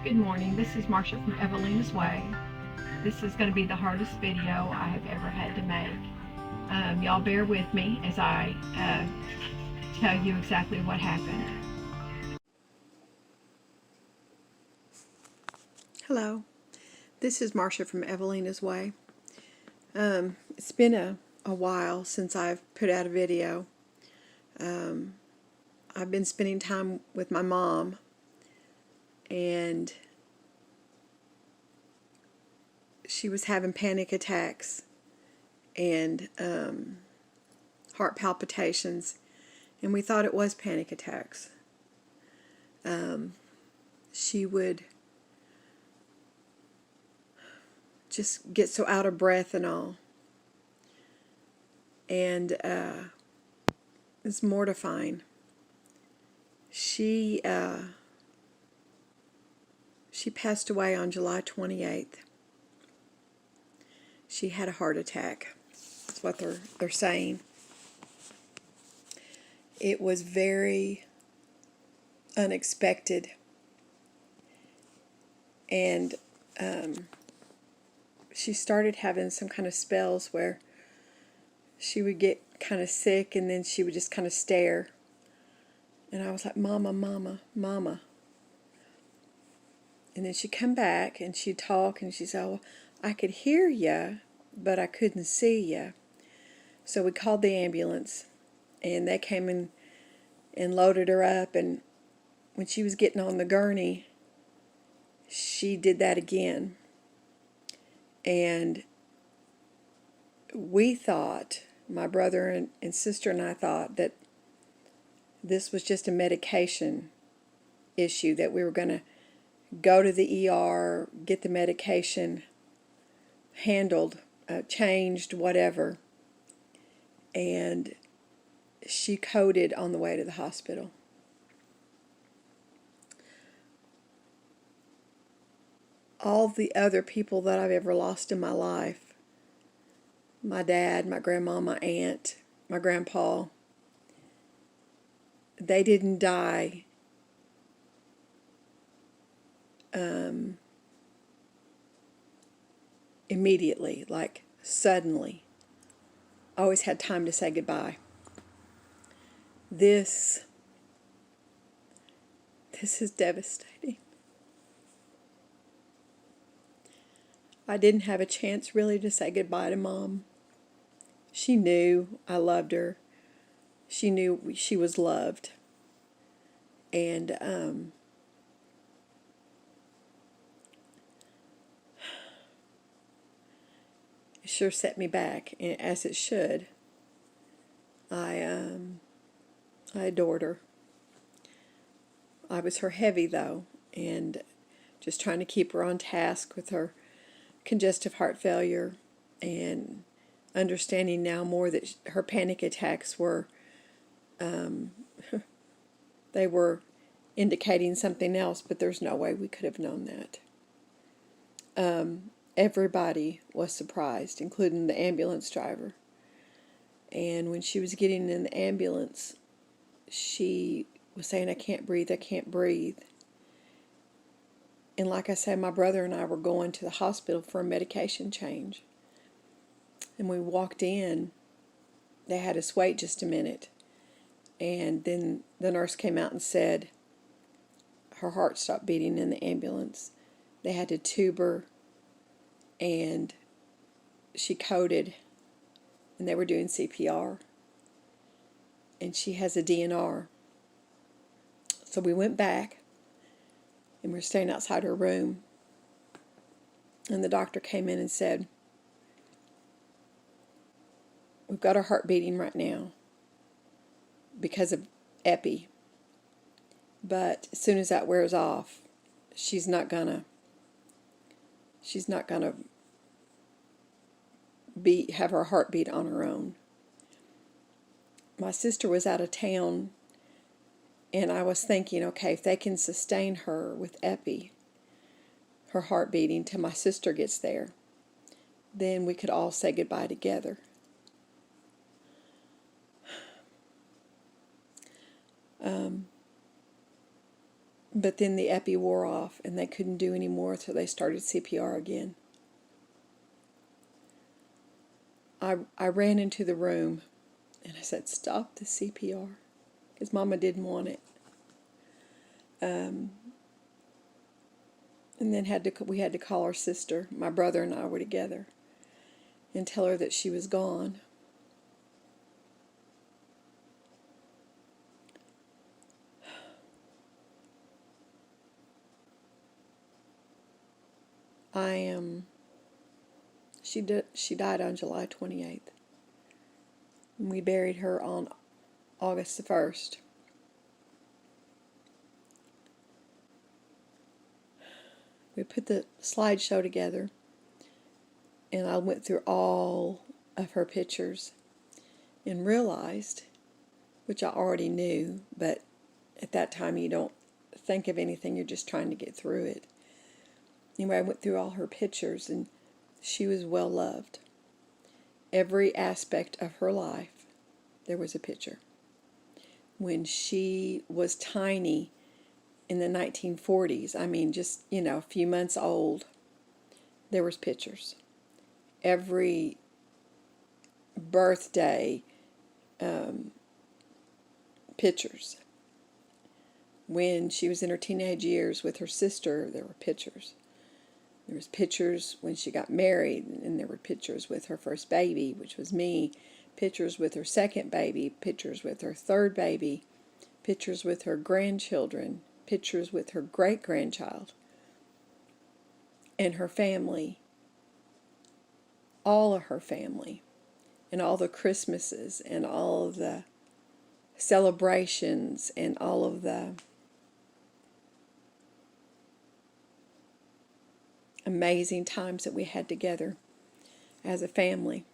Good morning. This is Marcia from Evelina's Way. This is going to be the hardest video I have ever had to make. Y'all bear with me as I tell you exactly what happened. Hello, this is Marcia from Evelina's Way. It's been a while since I've put out a video. I've been spending time with my mom, and she was having panic attacks and heart palpitations, and we thought it was panic attacks. She would just get so out of breath and all, and it's mortifying. She passed away on July 28th. She had a heart attack. That's what they're saying. It was very unexpected, and she started having some kind of spells where she would get kind of sick, and then she would just kind of stare, and I was like, "Mama, Mama, Mama." And then she'd come back and she'd talk, and she'd say, "Oh, I could hear you, but I couldn't see you." So we called the ambulance, and they came in and loaded her up, and when she was getting on the gurney, she did that again. And we thought, my brother and sister and I thought, that this was just a medication issue, that we were going to go to the ER, get the medication handled, changed, whatever. And she coded on the way to the hospital. All the other people that I've ever lost in my life, my dad, my grandma, my aunt, my grandpa, they didn't die immediately, like suddenly. I always had time to say goodbye. This is devastating. I didn't have a chance really to say goodbye to Mom. She knew I loved her. She knew she was loved. And it sure set me back, as it should. I adored her. I was her heavy, though, and just trying to keep her on task with her congestive heart failure, and understanding now more that her panic attacks were they were indicating something else, but there's no way we could have known that. Everybody was surprised, including the ambulance driver. And when she was getting in the ambulance, she was saying, "I can't breathe, I can't breathe." And like I said, my brother and I were going to the hospital for a medication change. And we walked in, they had us wait just a minute. And then the nurse came out and said her heart stopped beating in the ambulance. They had to tube her, and she coded, and they were doing CPR. And she has a DNR. So we went back, and we were staying outside her room. And the doctor came in and said, "We've got her heart beating right now because of epi. But as soon as that wears off, she's not gonna have her heartbeat on her own." My sister was out of town, and I was thinking, okay, if they can sustain her with epi, her heart beating, till my sister gets there, then we could all say goodbye together. But then the epi wore off and they couldn't do any more, so they started CPR again. I ran into the room and I said, "Stop the CPR," because Mama didn't want it. And then we had to call our sister. My brother and I were together, and tell her that she was gone. She died on July 28th. And we buried her on August the 1st. We put the slideshow together, and I went through all of her pictures and realized, which I already knew, but at that time you don't think of anything, you're just trying to get through it. Anyway, I went through all her pictures, and she was well loved. Every aspect of her life, there was a picture. When she was tiny in the 1940s, I mean, just, a few months old, there was pictures. Every birthday, pictures. When she was in her teenage years with her sister, there were pictures. There was pictures when she got married, and there were pictures with her first baby, which was me, pictures with her second baby, pictures with her third baby, pictures with her grandchildren, pictures with her great-grandchild, and her family, all of her family, and all the Christmases, and all of the celebrations, and all of the amazing times that we had together as a family.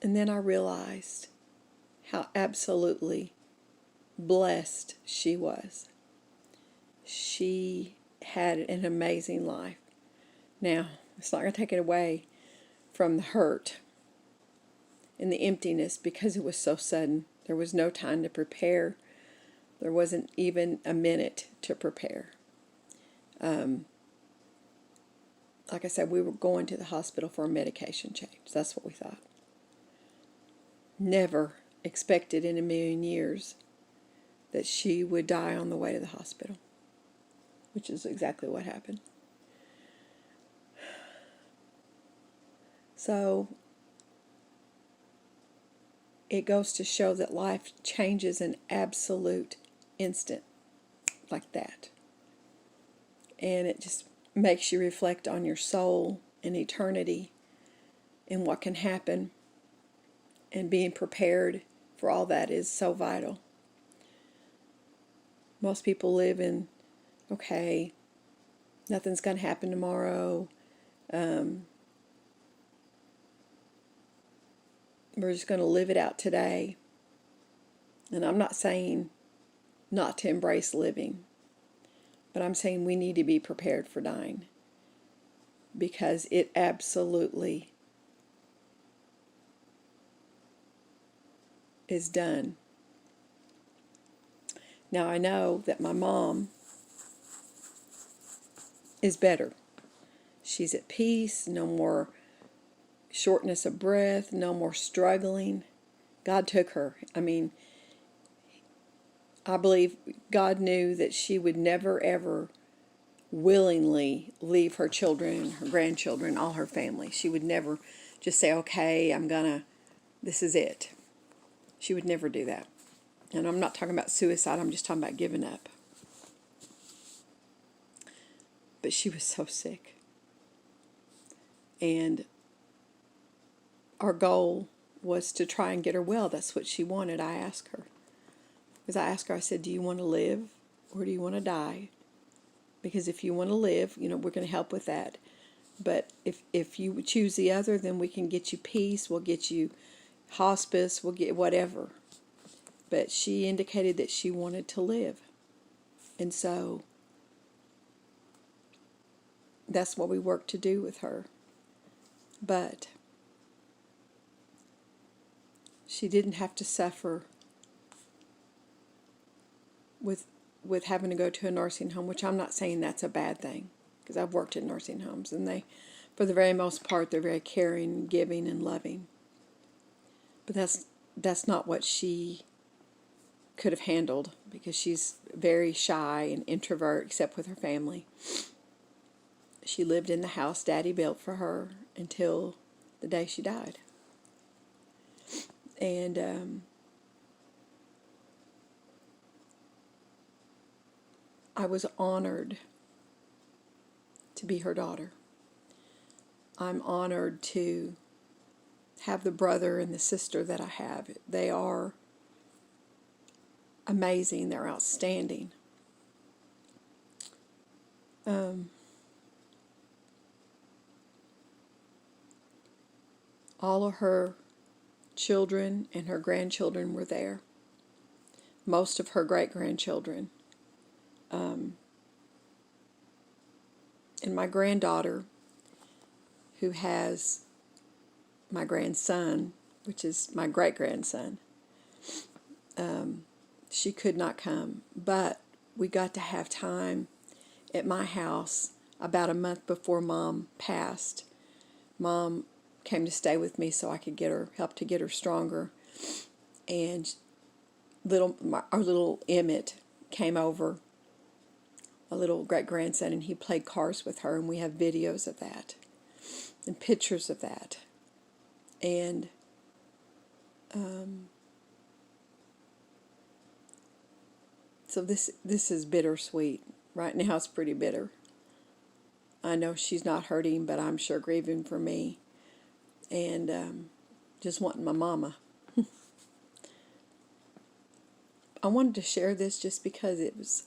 And then I realized how absolutely blessed she was. She had an amazing life. Now, it's not going to take it away from the hurt and the emptiness, because it was so sudden. There was no time to prepare. There wasn't even a minute to prepare. Like I said, we were going to the hospital for a medication change. That's what we thought. Never expected in a million years that she would die on the way to the hospital, which is exactly what happened. So it goes to show that life changes in absolute instant, like that. And it just makes you reflect on your soul and eternity and what can happen, and being prepared for all that is so vital. Most people live in, okay, nothing's going to happen tomorrow. We're just going to live it out today. And I'm not saying not to embrace living, but I'm saying we need to be prepared for dying, because it absolutely is done. Now, I know that my mom is better. She's at peace, no more shortness of breath, no more struggling. God took her. I mean, I believe God knew that she would never, ever willingly leave her children, her grandchildren, all her family. She would never just say, okay, this is it. She would never do that. And I'm not talking about suicide, I'm just talking about giving up. But she was so sick. And our goal was to try and get her well. That's what she wanted. I asked her. Because I asked her, I said, do you want to live or do you want to die? Because if you want to live, we're going to help with that. But if you choose the other, then we can get you peace, we'll get you hospice, we'll get whatever. But she indicated that she wanted to live. And so that's what we worked to do with her. But she didn't have to suffer with with having to go to a nursing home, which I'm not saying that's a bad thing, because I've worked in nursing homes, and they, for the very most part, they're very caring, giving, and loving. But that's not what she could have handled, because she's very shy and introvert, except with her family. She lived in the house Daddy built for her until the day she died. And I was honored to be her daughter. I'm honored to have the brother and the sister that I have. They are amazing. They're outstanding. All of her children and her grandchildren were there. Most of her great-grandchildren. And my granddaughter, who has my grandson, which is my great-grandson, she could not come. But we got to have time at my house about a month before Mom passed. Mom came to stay with me so I could help to get her stronger. And our little Emmett came over, a little great-grandson, and he played cards with her, and we have videos of that and pictures of that. And so this is bittersweet. Right now it's pretty bitter. I know she's not hurting, but I'm sure grieving for me, and just wanting my mama. I wanted to share this just because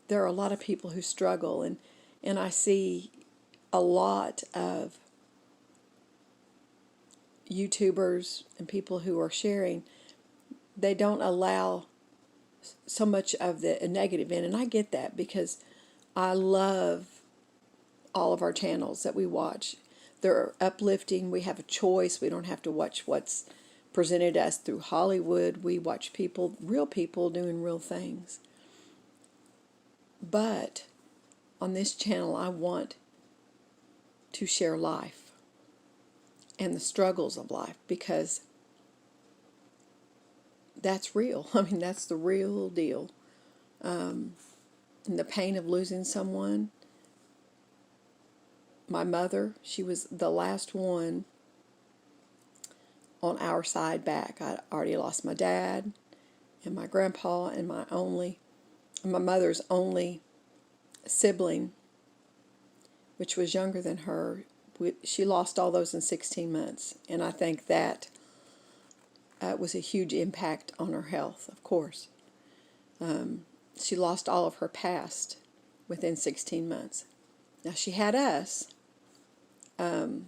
there are a lot of people who struggle, and I see a lot of YouTubers and people who are sharing. They don't allow so much of the negative in, and I get that, because I love all of our channels that we watch. They're uplifting. We have a choice. We don't have to watch what's presented us through Hollywood. We watch people, real people doing real things. But on this channel, I want to share life and the struggles of life, because that's real. I mean, that's the real deal. And the pain of losing someone. My mother, she was the last one on our side back. I already lost my dad and my grandpa and my mother's only sibling, which was younger than her. She lost all those in 16 months, and I think that was a huge impact on her health, of course. She lost all of her past within 16 months. Now, she had us, and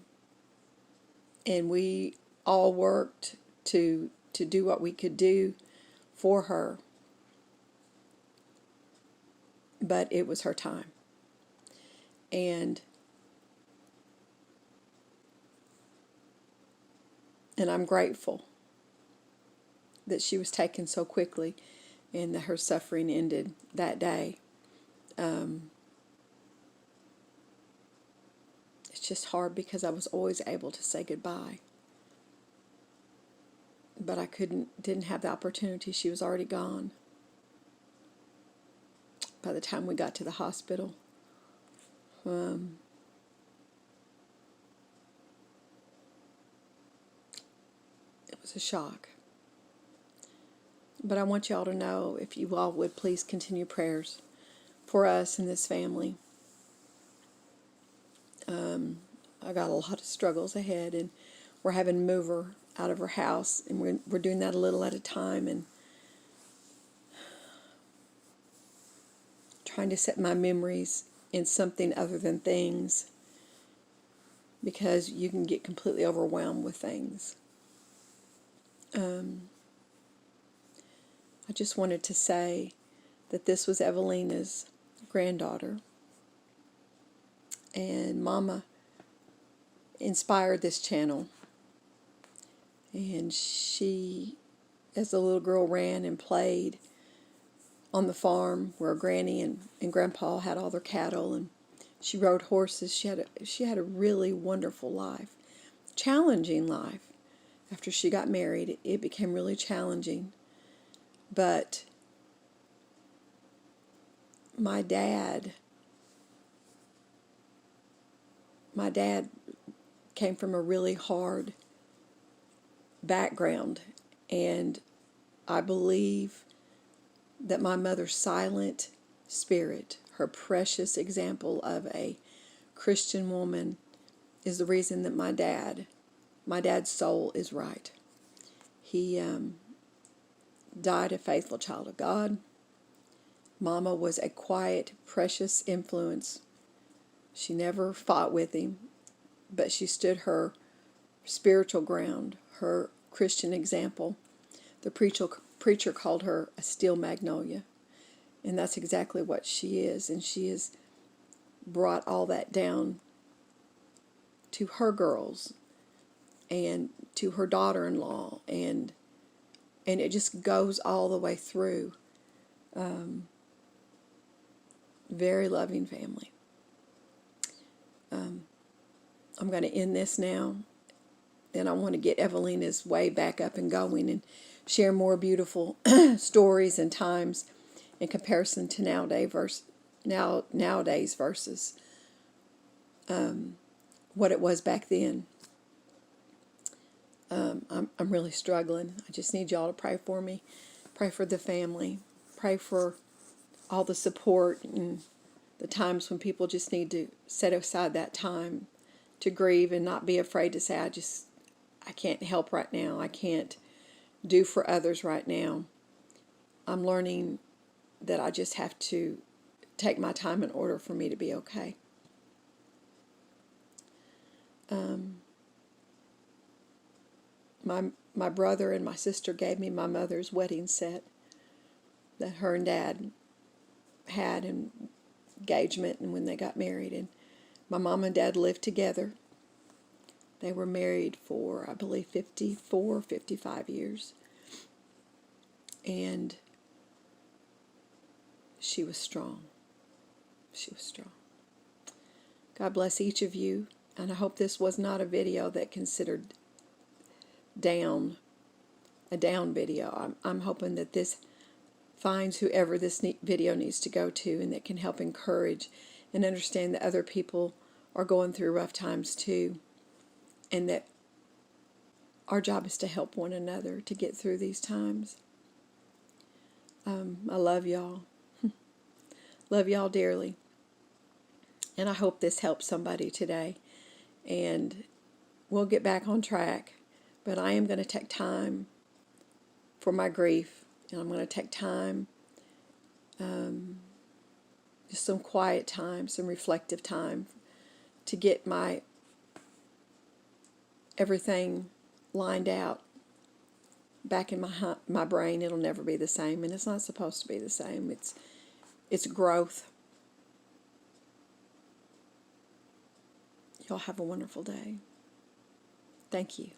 we all worked to do what we could do for her, but it was her time. And I'm grateful that she was taken so quickly and that her suffering ended that day. It's just hard because I was always able to say goodbye. But I didn't have the opportunity. She was already gone by the time we got to the hospital. It was a shock. But I want y'all to know, if you all would please continue prayers for us and this family. I got a lot of struggles ahead, and we're having to move her out of her house, and we're doing that a little at a time, and trying to set my memories in something other than things, because you can get completely overwhelmed with things. I just wanted to say that this was Evelina's granddaughter, and Momma inspired this channel, and she, as the little girl, ran and played on the farm where Granny and Grandpa had all their cattle, and she rode horses. She had a really wonderful life, challenging life. After she got married, it became really challenging. But my dad came from a really hard background, and I believe that my mother's silent spirit, her precious example of a Christian woman, is the reason that my dad's soul is right. He died a faithful child of God. Mama was a quiet, precious influence. She never fought with him, but she stood her spiritual ground, her Christian example. The preacher called her a steel magnolia, and that's exactly what she is. And she has brought all that down to her girls and to her daughter-in-law, and it just goes all the way through. Very loving family. I'm going to end this now, and I want to get Evelina's way back up and going and share more beautiful stories and times in comparison to nowadays versus what it was back then. I'm really struggling. I just need y'all to pray for me. Pray for the family. Pray for all the support and the times when people just need to set aside that time to grieve and not be afraid to say, I can't help right now. I can't do for others right now. I'm learning that I just have to take my time in order for me to be okay. My brother and my sister gave me my mother's wedding set that her and Dad had in engagement and when they got married. And my mom and Dad lived together. They were married for, I believe, 54, 55 years. And she was strong. She was strong. God bless each of you. And I hope this was not a video that considered a down video. I'm hoping that this finds whoever this video needs to go to, and that can help encourage and understand that other people are going through rough times too, and that our job is to help one another to get through these times. I love y'all. Love y'all dearly. And I hope this helps somebody today. And we'll get back on track. But I am going to take time for my grief. And I'm going to take time, just some quiet time, some reflective time, to get my everything lined out back in my brain. It'll never be the same, and it's not supposed to be the same. It's growth. Y'all have a wonderful day. Thank you.